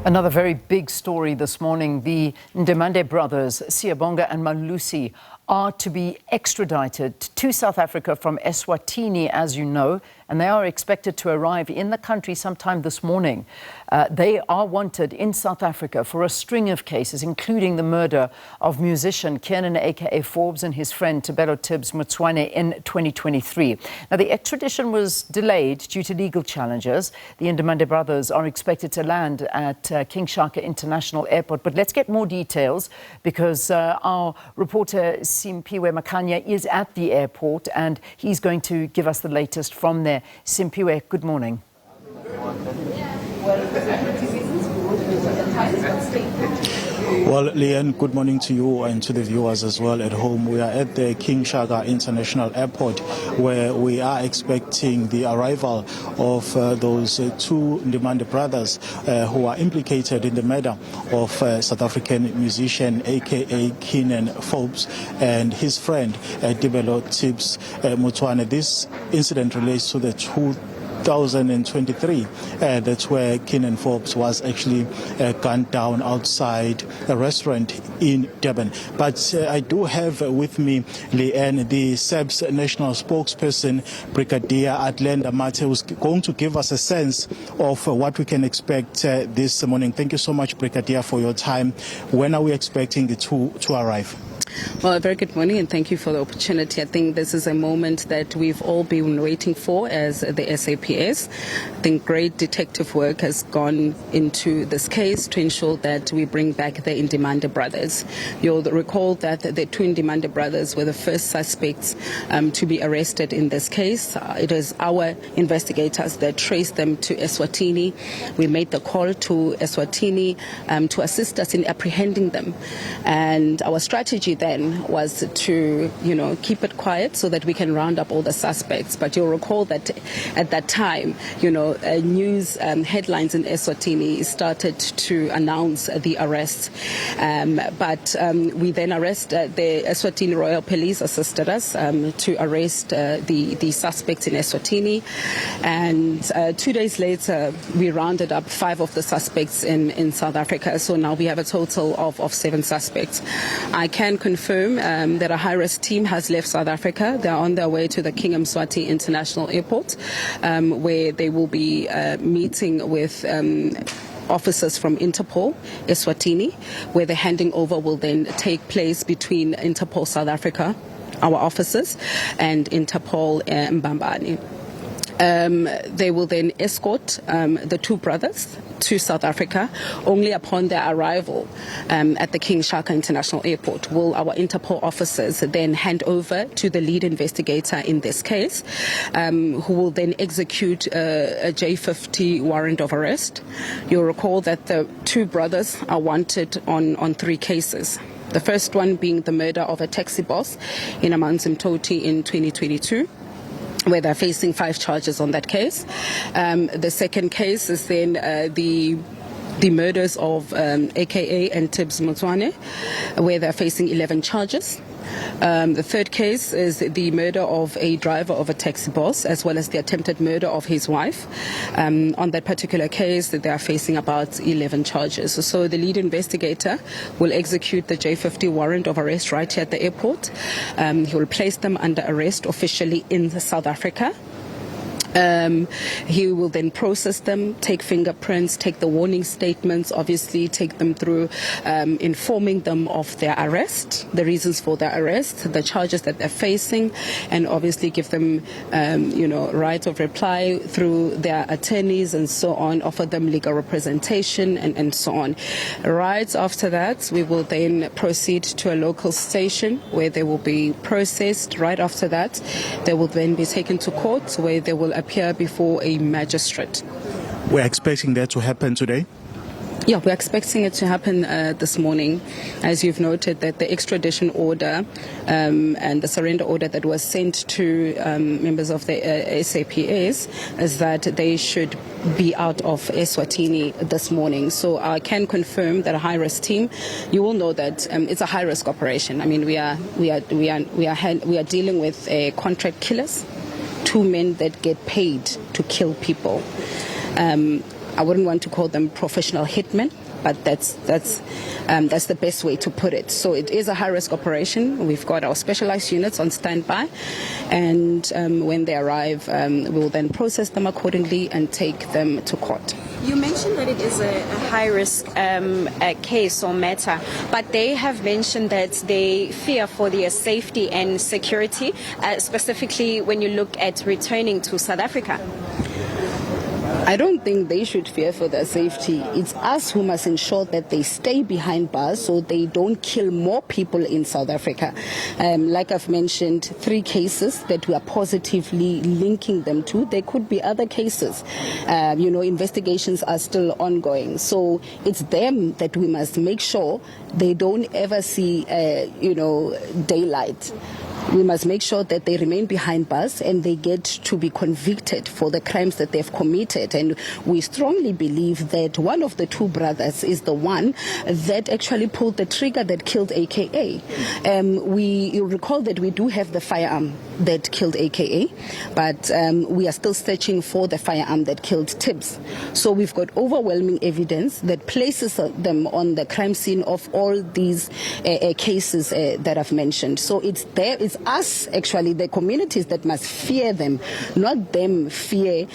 Another very big story this morning. The Ndimande brothers, Siyabong and Malusi, are to be extradited to South Africa from eSwatini, as you know, and they are expected to arrive in the country sometime this morning. They are wanted in South Africa for a string of cases, including the murder of musician Kiernan AKA Forbes and his friend Tebello Tibz Motsoane in 2023. Now, the extradition was delayed due to legal challenges. The Ndimande brothers are expected to land at King Shaka International Airport. But let's get more details because our reporter Simphiwe Makhanya is at the airport and he's going to give us the latest from there. Simphiwe, good morning. Well, Leanne, good morning to you and to the viewers as well at home. We are at the King Shaka International Airport where we are expecting the arrival of those two Ndimande brothers who are implicated in the murder of South African musician aka Kiernan Forbes and his friend Tebello Tibz Motsoane. This incident relates to the 2023. That's where Kiernan Forbes was actually gunned down outside a restaurant in Durban. But I do have with me Leanne, the SABC national spokesperson, Brigadier Ndimande, who's going to give us a sense of what we can expect this morning. Thank you so much, Brigadier, for your time. When are we expecting the two to arrive? Well, a very good morning and thank you for the opportunity. I think this is a moment that we've all been waiting for as the SAPS. I think great detective work has gone into this case to ensure that we bring back the Ndimande brothers. You'll recall that the two Ndimande brothers were the first suspects to be arrested in this case. It is our investigators that traced them to eSwatini. We made the call to eSwatini to assist us in apprehending them. And our strategy then was to, keep it quiet so that we can round up all the suspects. But you'll recall that at that time, news headlines in eSwatini started to announce the arrests. But we then arrested the eSwatini Royal Police assisted us to arrest the suspects in eSwatini. And 2 days later, we rounded up 5 of the suspects in South Africa. So now we have a total of 7 suspects. I can confirm that a high-risk team has left South Africa. They are on their way to the King Shaka International Airport, where they will be meeting with officers from Interpol, eSwatini, where the handing over will then take place between Interpol South Africa, our officers, and Interpol Mbambane. They will then escort the two brothers to South Africa. Only upon their arrival at the King Shaka International Airport will our Interpol officers then hand over to the lead investigator in this case, who will then execute a J50 warrant of arrest. You'll recall that the two brothers are wanted on 3 cases. The first one being the murder of a taxi boss in Amanzimtoti in 2022. Where they're facing 5 charges on that case. The second case is then the murders of AKA and Tibz Motsoane, where they're facing 11 charges. The third case is the murder of a driver of a taxi boss, as well as the attempted murder of his wife. On that particular case, they are facing about 11 charges. So the lead investigator will execute the J50 warrant of arrest right here at the airport. He will place them under arrest officially in South Africa. He will then process them, take fingerprints, take the warning statements, obviously take them through informing them of their arrest, the reasons for their arrest, the charges that they're facing, and obviously give them, right of reply through their attorneys and so on, offer them legal representation and so on. Right after that, we will then proceed to a local station where they will be processed. Right after that, they will then be taken to court where they will appear before a magistrate. We're expecting that to happen today? Yeah, we're expecting it to happen this morning. As you've noted, that the extradition order and the surrender order that was sent to members of the SAPS is that they should be out of eSwatini this morning. So I can confirm that a high-risk team. You will know that it's a high-risk operation. I mean, we are dealing with contract killers. 2 men that get paid to kill people. I wouldn't want to call them professional hitmen, but that's the best way to put it. So it is a high-risk operation. We've got our specialized units on standby, and when they arrive, we'll then process them accordingly and take them to court. You mentioned that it is a high-risk case or matter, but they have mentioned that they fear for their safety and security, specifically when you look at returning to South Africa. I don't think they should fear for their safety. It's us who must ensure that they stay behind bars so they don't kill more people in South Africa. Like I've mentioned, 3 cases that we are positively linking them to. There could be other cases. Investigations are still ongoing. So it's them that we must make sure they don't ever see, daylight. We must make sure that they remain behind bars and they get to be convicted for the crimes that they've committed. And we strongly believe that one of the 2 brothers is the one that actually pulled the trigger that killed AKA. You recall that we do have the firearm that killed AKA, but we are still searching for the firearm that killed Tibz. So we've got overwhelming evidence that places them on the crime scene of all these cases that I've mentioned. So it's us, actually, the communities that must fear them, not them fear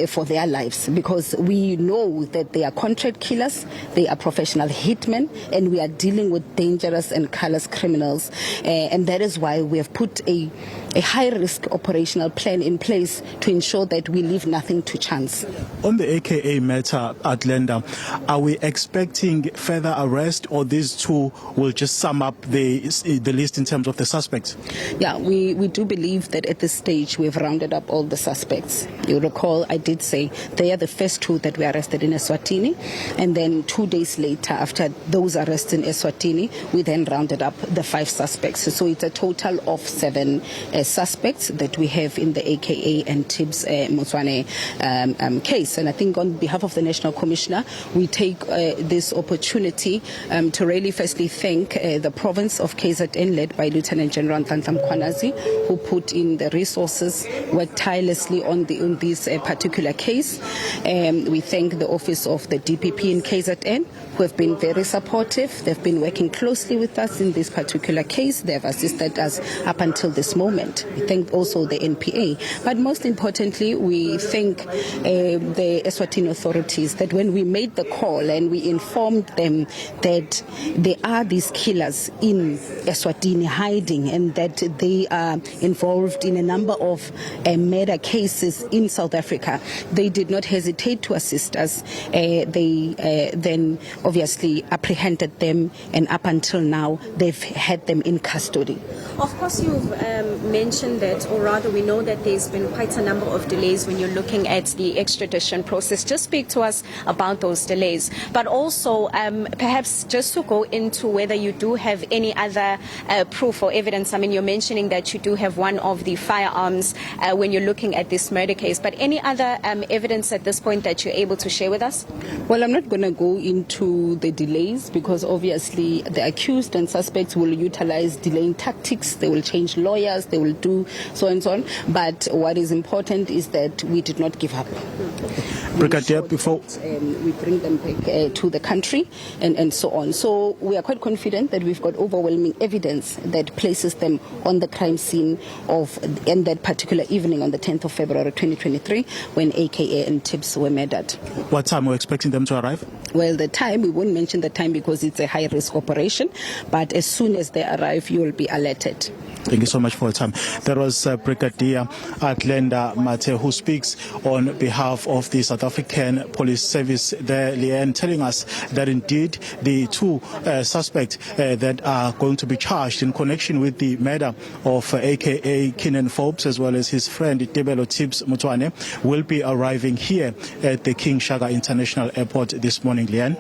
for their lives, because we know that they are contract killers, they are professional hitmen, and we are dealing with dangerous and callous criminals. And that is why we have put a high-risk operational plan in place to ensure that we leave nothing to chance. On the AKA matter, Atlanta, are we expecting further arrest, or these 2 will just sum up the list in terms of the suspects? Yeah, we do believe that at this stage we've rounded up all the suspects. You recall I did say they are the first 2 that were arrested in eSwatini, and then 2 days later, after those arrests in eSwatini, we then rounded up the 5 suspects. So it's a total of 7 suspects that we have in the AKA and Tibz Motsoane case. And I think on behalf of the National Commissioner, we take this opportunity to really firstly thank the province of KZN, led by Lieutenant General who put in the resources, worked tirelessly on this particular case. We thank the office of the DPP in KZN, who have been very supportive. They've been working closely with us in this particular case. They have assisted us up until this moment. We thank also the NPA. But most importantly, we thank the eSwatini authorities that when we made the call and we informed them that there are these killers in eSwatini hiding and that they are involved in a number of murder cases in South Africa, they did not hesitate to assist us. They then obviously apprehended them, and up until now they've had them in custody. Of course, you've mentioned that, or rather we know that there's been quite a number of delays when you're looking at the extradition process. Just speak to us about those delays, but also perhaps just to go into whether you do have any other proof or evidence. I mean, you're mentioning that you do have one of the firearms when you're looking at this murder case, but any other evidence at this point that you're able to share with us? Well, I'm not going to go into the delays because obviously the accused and suspects will utilize delaying tactics. They will change lawyers, they will do so and so on. But what is important is that we did not give up. Brigadier, before we bring them back to the country and so on. So we are quite confident that we've got overwhelming evidence that places them on the crime scene in that particular evening on the 10th of February 2023 when AKA and Tibz were murdered. What time are we expecting them to arrive? Well, the time, we won't mention the time because it's a high-risk operation, but as soon as they arrive, you will be alerted. Thank you so much for your time. That was Brigadier Atlanta Mate, who speaks on behalf of the South African Police Service there, Leanne, telling us that indeed the 2 suspects that are going to be charged in connection with the murder of AKA Kiernan Forbes as well as his friend Tebello Tibz Motsoane will be arriving here at the King Shaka International Airport this morning, Leanne.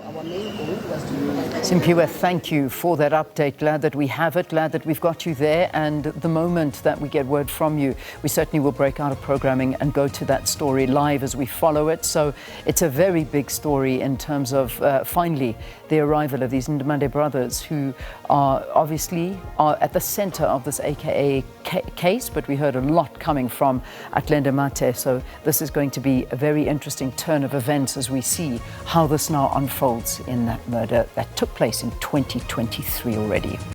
Simphiwe, thank you for that update. Glad that we have it, glad that we've got you there, and the moment that we get word from you, we certainly will break out of programming and go to that story live as we follow it. So it's a very big story in terms of finally the arrival of these Ndimande brothers who are obviously at the center center of this AKA case, but we heard a lot coming from Ndimande. So this is going to be a very interesting turn of events as we see how this now unfolds in that murder that took place in 2023 already.